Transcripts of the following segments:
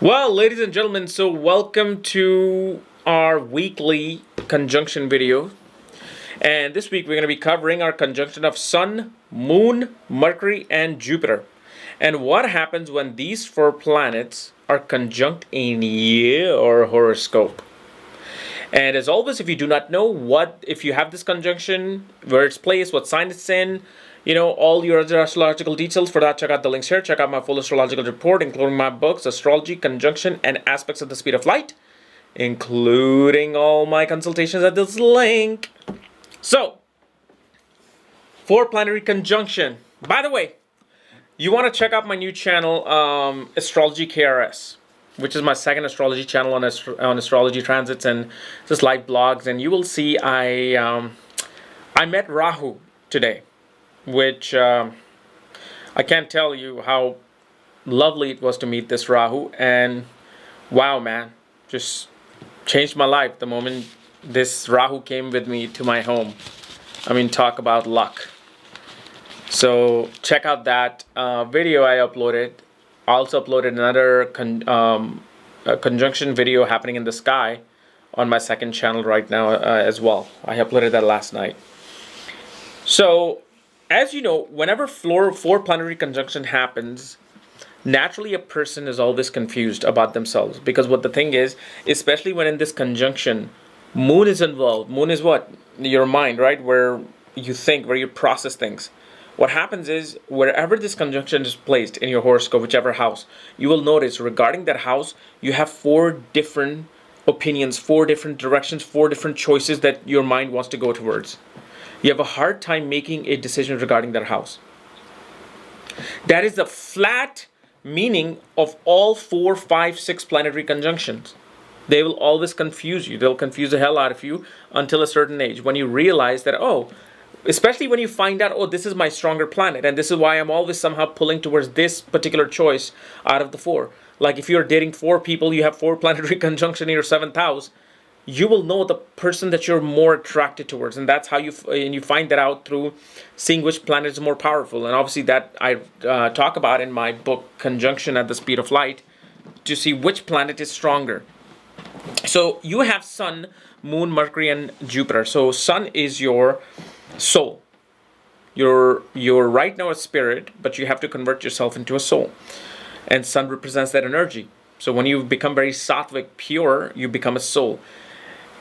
Well, ladies and gentlemen, so welcome to our weekly conjunction video. And this week we're going to be covering our conjunction of Sun, Moon, Mercury, and Jupiter. And what happens when these four planets are conjunct in your horoscope. And as always, if you do not know if you have this conjunction, where it's placed, what sign it's in, all your other astrological details, for that, check out the links here. Check out my full astrological report, including my books, Astrology, Conjunction, and Aspects of the Speed of Light, including all my consultations at this link. So, for planetary conjunction. By the way, you want to check out my new channel, Astrology KRS, which is my second astrology channel on astrology transits and just live blogs. And you will see I met Rahu today, which I can't tell you how lovely it was to meet this Rahu. And wow, man, just changed my life the moment this Rahu came with me to my home. I mean, talk about luck. So check out that video I uploaded. I also uploaded another conjunction video happening in the sky on my second channel right now as well. I uploaded that last night. So, as you know, whenever four planetary conjunction happens, naturally a person is always confused about themselves. Because what the thing is, especially when in this conjunction, Moon is involved. Moon is what? Your mind, right? Where you think, where you process things. What happens is, wherever this conjunction is placed in your horoscope, whichever house, you will notice regarding that house, you have four different opinions, four different directions, four different choices that your mind wants to go towards. You have a hard time making a decision regarding that house. That is the flat meaning of all 4, 5, 6 planetary conjunctions. They will always confuse you. They'll confuse the hell out of you until a certain age, when you realize that, especially when you find out, this is my stronger planet, and this is why I'm always somehow pulling towards this particular choice out of the 4. Like if you're dating 4 people, you have 4 planetary conjunction in your 7th house, you will know the person that you're more attracted towards, and that's how you find that out through seeing which planet is more powerful. And obviously that I talk about in my book, Conjunction at the Speed of Light, to see which planet is stronger. So you have Sun, Moon, Mercury, and Jupiter. So Sun is your soul. You're right now a spirit, but you have to convert yourself into a soul. And Sun represents that energy. So when you become very sattvic, pure, you become a soul.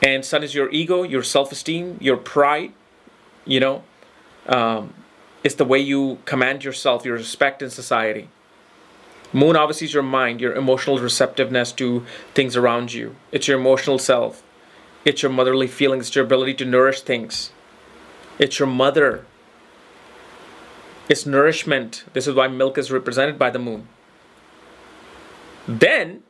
And Sun is your ego, your self-esteem, your pride. It's the way you command yourself, your respect in society. Moon obviously is your mind, your emotional receptiveness to things around you. It's your emotional self. It's your motherly feelings. It's your ability to nourish things. It's your mother. It's nourishment. This is why milk is represented by the moon. Then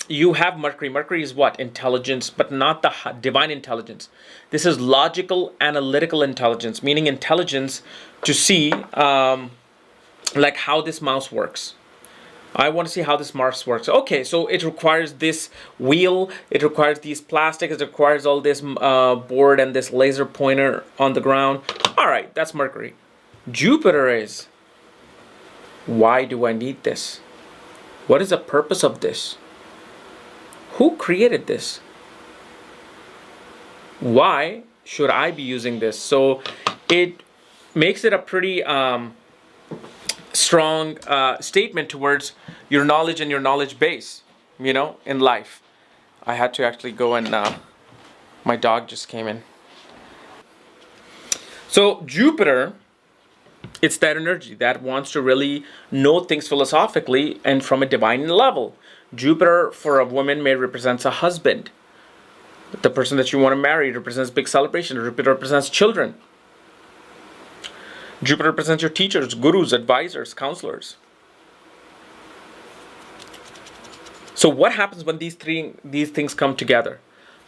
you have Mercury. Mercury is what? Intelligence, but not the divine intelligence. This is logical, analytical intelligence, meaning intelligence to see like how this mouse works. I want to see how this mouse works. Okay, so it requires this wheel, it requires these plastics, it requires all this board and this laser pointer on the ground. All right, that's Mercury. Jupiter is, why do I need this? What is the purpose of this? Who created this? Why should I be using this? So it makes it a pretty strong statement towards your knowledge and your knowledge base, in life. I had to actually go and my dog just came in. So Jupiter, it's that energy that wants to really know things philosophically and from a divine level. Jupiter for a woman may represent a husband. The person that you want to marry represents big celebration. Jupiter represents children. Jupiter represents your teachers, gurus, advisors, counselors. So what happens when these things come together?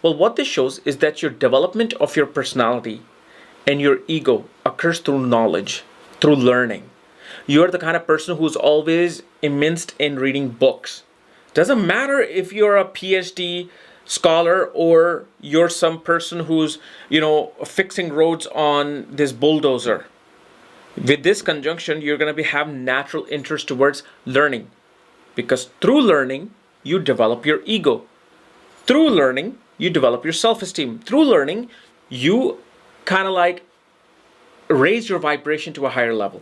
Well, what this shows is that your development of your personality and your ego occurs through knowledge, through learning. You're the kind of person who's always immersed in reading books. Doesn't matter if you're a PhD scholar or you're some person who's, fixing roads on this bulldozer. With this conjunction, you're going to have natural interest towards learning. Because through learning, you develop your ego. Through learning, you develop your self-esteem. Through learning, you kind of like raise your vibration to a higher level.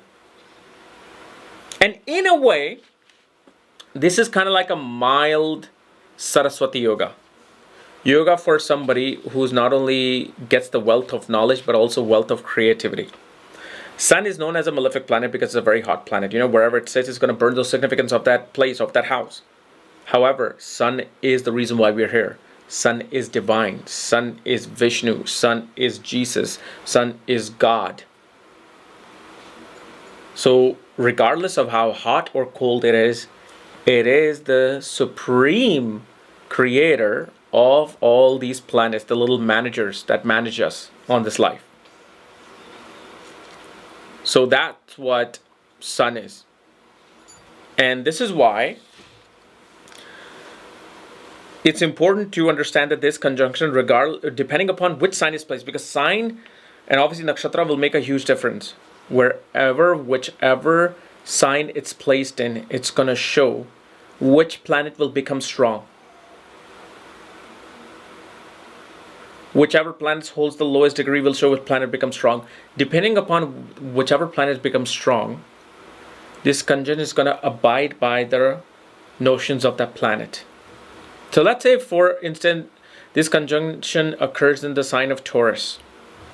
And in a way, this is kind of like a mild Saraswati yoga. Yoga for somebody who's not only gets the wealth of knowledge, but also wealth of creativity. Sun is known as a malefic planet because it's a very hot planet. You know, wherever it sits, it's going to burn those significance of that place, of that house. However, Sun is the reason why we're here. Sun is divine. Sun is Vishnu. Sun is Jesus. Sun is God. So regardless of how hot or cold it is the supreme creator of all these planets, the little managers that manage us on this life. So that's what Sun is. And this is why it's important to understand that this conjunction, depending upon which sign is placed, because sign and obviously nakshatra will make a huge difference. Whichever sign it's placed in, it's going to show which planet will become strong. Whichever planet holds the lowest degree will show which planet becomes strong. Depending upon whichever planet becomes strong, this conjunction is going to abide by the notions of that planet. So let's say, for instance, this conjunction occurs in the sign of Taurus,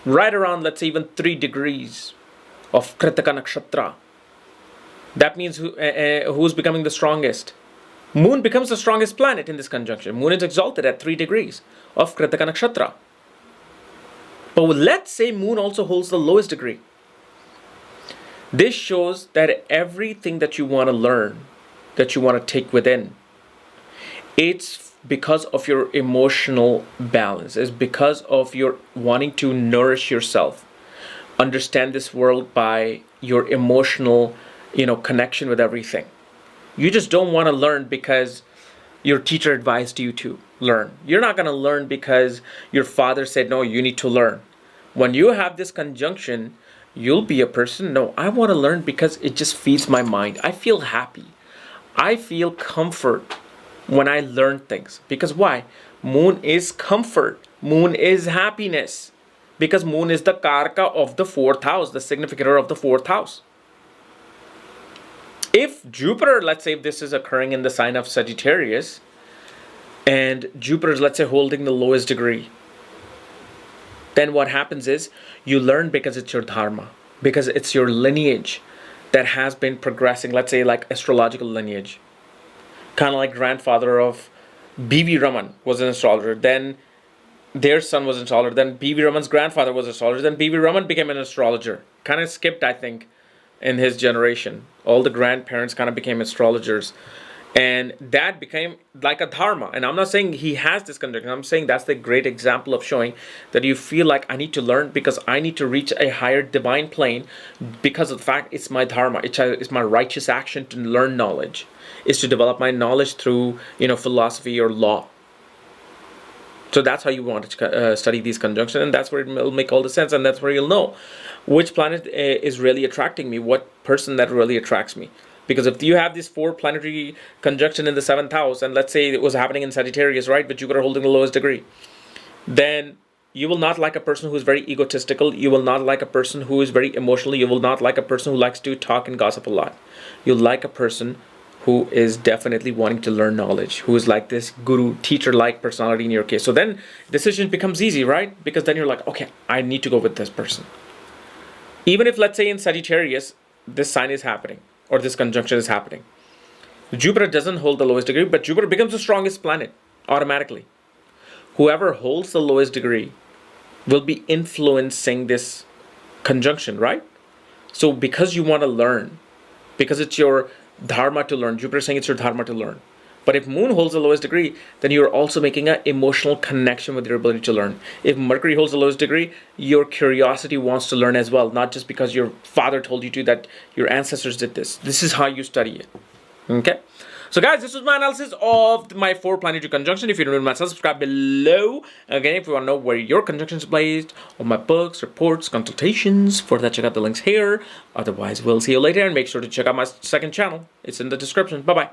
right around, let's say, even 3 degrees of Kritaka Nakshatra. That means who's becoming the strongest? Moon becomes the strongest planet in this conjunction. Moon is exalted at 3 degrees of Kritaka Nakshatra. But let's say Moon also holds the lowest degree. This shows that everything that you want to learn, that you want to take within, it's because of your emotional balance. It's because of your wanting to nourish yourself. Understand this world by your emotional, connection with everything. You just don't want to learn because your teacher advised you to learn. You're not going to learn because your father said, no, you need to learn. When you have this conjunction, you'll be a person, no, I want to learn because it just feeds my mind. I feel happy. I feel comfort when I learn things. Because why? Moon is comfort. Moon is happiness. Because Moon is the Karka of the 4th house, the significator of the 4th house. If Jupiter, let's say if this is occurring in the sign of Sagittarius, and Jupiter is, let's say, holding the lowest degree, then what happens is you learn because it's your dharma, because it's your lineage that has been progressing, let's say like astrological lineage. Kind of like grandfather of B.V. Raman was an astrologer, then their son was an astrologer, then B.V. Raman's grandfather was an astrologer, then B.V. Raman became an astrologer. Kind of skipped, I think, in his generation. All the grandparents kind of became astrologers. And that became like a dharma. And I'm not saying he has this conjunction. I'm saying that's the great example of showing that you feel like I need to learn because I need to reach a higher divine plane because of the fact it's my dharma. It's my righteous action to learn knowledge. It's to develop my knowledge through, philosophy or law. So that's how you want to study these conjunctions, and that's where it will make all the sense, and that's where you'll know which planet is really attracting me, what person that really attracts me. Because if you have this 4 planetary conjunction in the 7th house, and let's say it was happening in Sagittarius, right, with Jupiter holding the lowest degree, then you will not like a person who is very egotistical. You will not like a person who is very emotional. You will not like a person who likes to talk and gossip a lot. You'll like a person who is definitely wanting to learn knowledge, who is like this guru, teacher-like personality in your case. So then decision becomes easy, right? Because then you're like, okay, I need to go with this person. Even if, let's say in Sagittarius, this sign is happening, or this conjunction is happening. Jupiter doesn't hold the lowest degree, but Jupiter becomes the strongest planet automatically. Whoever holds the lowest degree will be influencing this conjunction, right? So because you want to learn, because it's your dharma to learn, Jupiter is saying it's your dharma to learn. But if Moon holds the lowest degree, then you're also making an emotional connection with your ability to learn. If Mercury holds the lowest degree, your curiosity wants to learn as well, not just because your father told you to, that your ancestors did this. This is how you study it. Okay? So guys, this was my analysis of my 4 planetary conjunction. If you don't know myself, subscribe below. Again, if you want to know where your conjunction is placed, all my books, reports, consultations, for that, check out the links here. Otherwise, we'll see you later, and make sure to check out my 2nd channel. It's in the description. Bye-bye.